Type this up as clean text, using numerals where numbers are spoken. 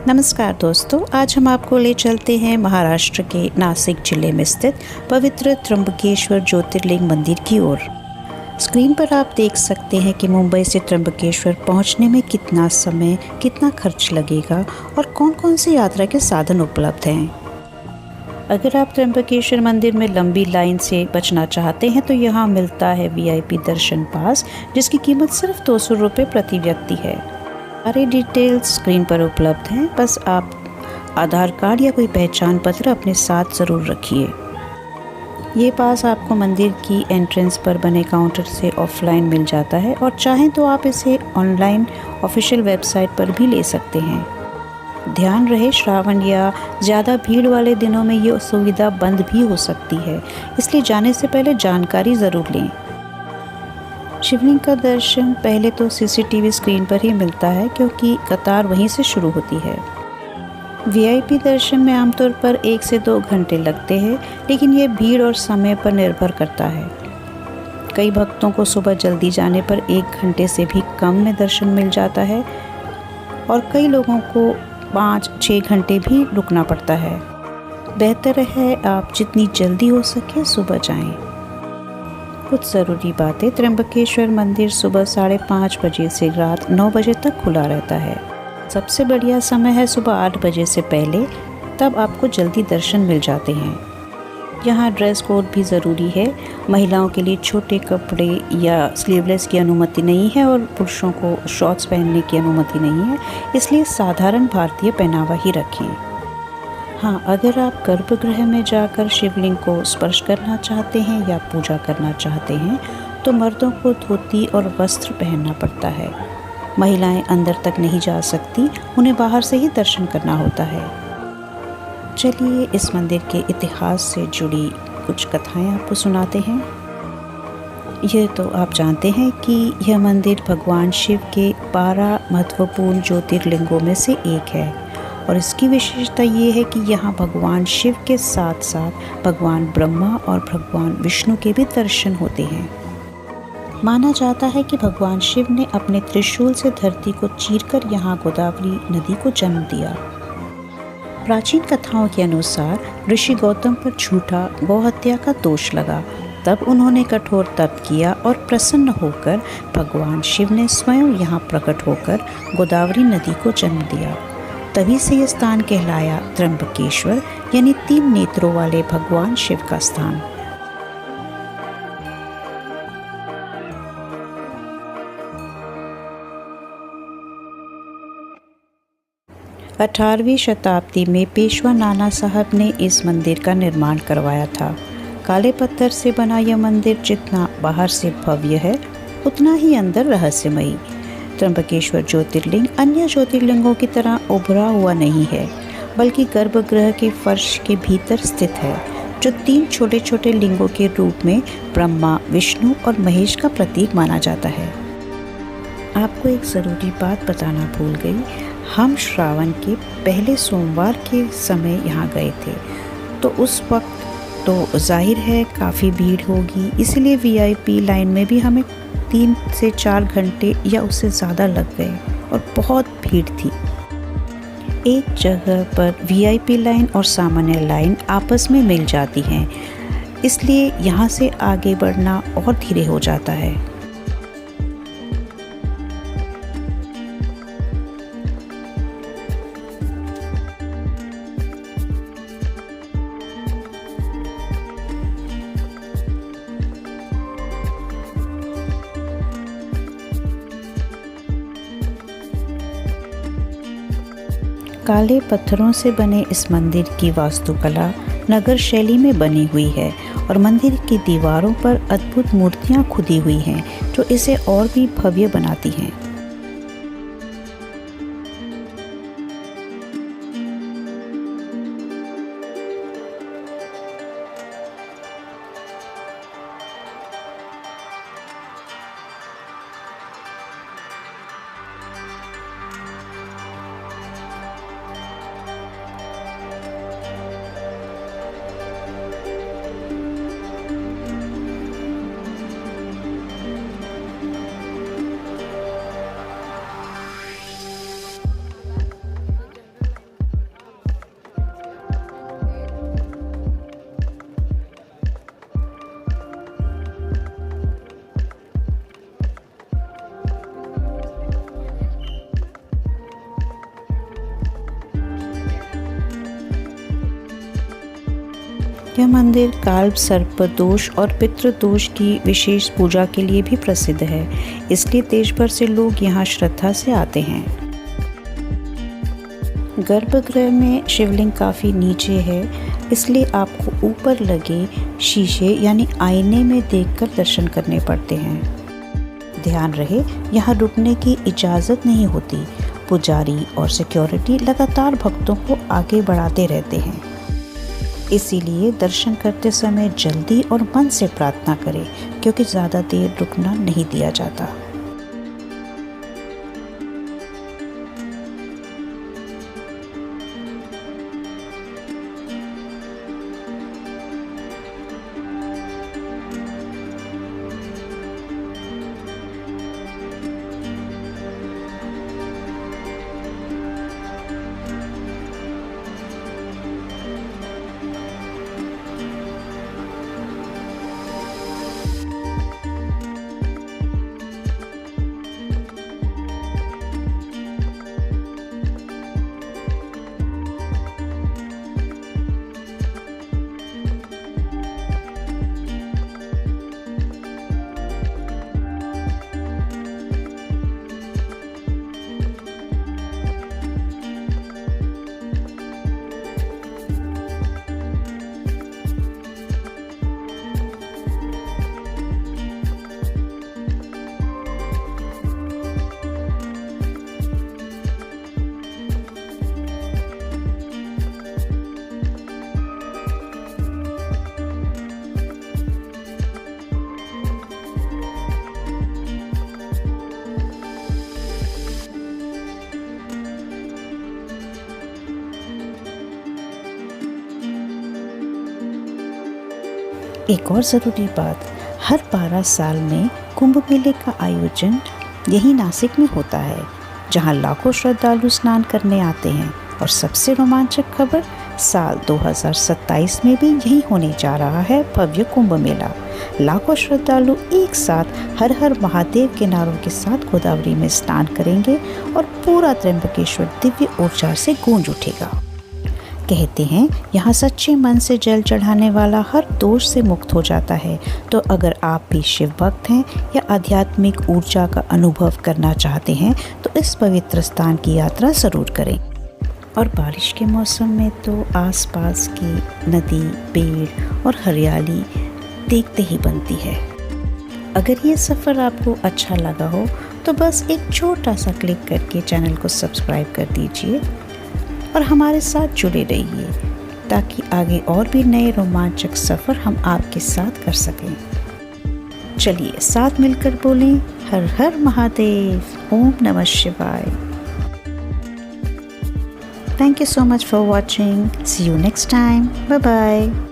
नमस्कार दोस्तों, आज हम आपको ले चलते हैं महाराष्ट्र के नासिक जिले में स्थित पवित्र त्र्यंबकेश्वर ज्योतिर्लिंग मंदिर की ओर। स्क्रीन पर आप देख सकते हैं कि मुंबई से त्र्यंबकेश्वर पहुंचने में कितना समय, कितना खर्च लगेगा और कौन-कौन से यात्रा के साधन उपलब्ध हैं। अगर आप त्र्यंबकेश्वर मंदिर में लंबी लाइन से बचना चाहते हैं तो यहाँ मिलता है VIP दर्शन पास, जिसकी कीमत सिर्फ 200 रुपये प्रति व्यक्ति है। सारे डिटेल्स स्क्रीन पर उपलब्ध हैं, बस आप आधार कार्ड या कोई पहचान पत्र अपने साथ ज़रूर रखिए। ये पास आपको मंदिर की एंट्रेंस पर बने काउंटर से ऑफलाइन मिल जाता है और चाहें तो आप इसे ऑनलाइन ऑफिशियल वेबसाइट पर भी ले सकते हैं। ध्यान रहे, श्रावण या ज़्यादा भीड़ वाले दिनों में ये सुविधा बंद भी हो सकती है, इसलिए जाने से पहले जानकारी ज़रूर लें। शिवलिंग का दर्शन पहले तो CCTV स्क्रीन पर ही मिलता है, क्योंकि कतार वहीं से शुरू होती है। VIP दर्शन में आमतौर पर 1 से 2 घंटे लगते हैं, लेकिन ये भीड़ और समय पर निर्भर करता है। कई भक्तों को सुबह जल्दी जाने पर 1 घंटे से भी कम में दर्शन मिल जाता है और कई लोगों को 5-6 घंटे भी रुकना पड़ता है। बेहतर है आप जितनी जल्दी हो सके सुबह जाएं। कुछ ज़रूरी बातें। त्र्यंबकेश्वर मंदिर सुबह 5:30 बजे से रात 9 बजे तक खुला रहता है। सबसे बढ़िया समय है सुबह 8 बजे से पहले, तब आपको जल्दी दर्शन मिल जाते हैं। यहाँ ड्रेस कोड भी ज़रूरी है। महिलाओं के लिए छोटे कपड़े या स्लीवलेस की अनुमति नहीं है और पुरुषों को शॉर्ट्स पहनने की अनुमति नहीं है, इसलिए साधारण भारतीय पहनावा ही रखें। हाँ, अगर आप गर्भगृह में जाकर शिवलिंग को स्पर्श करना चाहते हैं या पूजा करना चाहते हैं तो मर्दों को धोती और वस्त्र पहनना पड़ता है। महिलाएं अंदर तक नहीं जा सकती, उन्हें बाहर से ही दर्शन करना होता है। चलिए इस मंदिर के इतिहास से जुड़ी कुछ कथाएं आपको सुनाते हैं। यह तो आप जानते हैं कि यह मंदिर भगवान शिव के 12 महत्वपूर्ण ज्योतिर्लिंगों में से एक है और इसकी विशेषता ये है कि यहाँ भगवान शिव के साथ साथ भगवान ब्रह्मा और भगवान विष्णु के भी दर्शन होते हैं। माना जाता है कि भगवान शिव ने अपने त्रिशूल से धरती को चीरकर यहाँ गोदावरी नदी को जन्म दिया। प्राचीन कथाओं के अनुसार ऋषि गौतम पर झूठा गौहत्या का दोष लगा, तब उन्होंने कठोर तप किया और प्रसन्न होकर भगवान शिव ने स्वयं यहाँ प्रकट होकर गोदावरी नदी को जन्म दिया। तभी से यह स्थान कहलाया त्र्यंबकेश्वर, यानी 3 नेत्रों वाले भगवान शिव का स्थान। अठारहवीं शताब्दी में पेशवा नाना साहब ने इस मंदिर का निर्माण करवाया था। काले पत्थर से बना यह मंदिर जितना बाहर से भव्य है, उतना ही अंदर रहस्यमयी। त्र्यंबकेश्वर ज्योतिर्लिंग अन्य ज्योतिर्लिंगों की तरह उभरा हुआ नहीं है, बल्कि गर्भगृह के फर्श के भीतर स्थित है, जो 3 छोटे छोटे लिंगों के रूप में ब्रह्मा, विष्णु और महेश का प्रतीक माना जाता है। आपको एक ज़रूरी बात बताना भूल गई, हम श्रावण के पहले सोमवार के समय यहाँ गए थे, तो उस वक्त तो जाहिर है काफ़ी भीड़ होगी, इसलिए VIP लाइन में भी हमें 3 से 4 घंटे या उससे ज़्यादा लग गए और बहुत भीड़ थी। एक जगह पर VIP लाइन और सामान्य लाइन आपस में मिल जाती हैं, इसलिए यहाँ से आगे बढ़ना और धीरे हो जाता है। काले पत्थरों से बने इस मंदिर की वास्तुकला नगर शैली में बनी हुई है और मंदिर की दीवारों पर अद्भुत मूर्तियां खुदी हुई हैं, जो इसे और भी भव्य बनाती हैं। यह मंदिर काल्प सर्प दोष और पितृदोष की विशेष पूजा के लिए भी प्रसिद्ध है, इसलिए देश भर से लोग यहाँ श्रद्धा से आते हैं। गर्भगृह में शिवलिंग काफ़ी नीचे है, इसलिए आपको ऊपर लगे शीशे यानी आईने में देखकर दर्शन करने पड़ते हैं। ध्यान रहे, यहाँ रुकने की इजाज़त नहीं होती। पुजारी और सिक्योरिटी लगातार भक्तों को आगे बढ़ाते रहते हैं, इसीलिए दर्शन करते समय जल्दी और मन से प्रार्थना करें, क्योंकि ज़्यादा देर रुकना नहीं दिया जाता। एक और ज़रूरी बात, हर 12 साल में कुंभ मेले का आयोजन यही नासिक में होता है, जहां लाखों श्रद्धालु स्नान करने आते हैं। और सबसे रोमांचक खबर, साल 2027 में भी यही होने जा रहा है भव्य कुंभ मेला। लाखों श्रद्धालु एक साथ हर हर महादेव के नारों के साथ गोदावरी में स्नान करेंगे और पूरा त्र्यंबकेश्वर दिव्य ऊर्जा से गूंज उठेगा। कहते हैं यहाँ सच्चे मन से जल चढ़ाने वाला हर दोष से मुक्त हो जाता है। तो अगर आप भी शिव भक्त हैं या आध्यात्मिक ऊर्जा का अनुभव करना चाहते हैं तो इस पवित्र स्थान की यात्रा ज़रूर करें। और बारिश के मौसम में तो आसपास की नदी, पेड़ और हरियाली देखते ही बनती है। अगर ये सफ़र आपको अच्छा लगा हो तो बस एक छोटा सा क्लिक करके चैनल को सब्सक्राइब कर दीजिए और हमारे साथ जुड़े रहिए, ताकि आगे और भी नए रोमांचक सफ़र हम आपके साथ कर सकें। चलिए साथ मिलकर बोलें, हर हर महादेव, ओम नमः शिवाय। Thank you so much for watching. See you next time. Bye bye.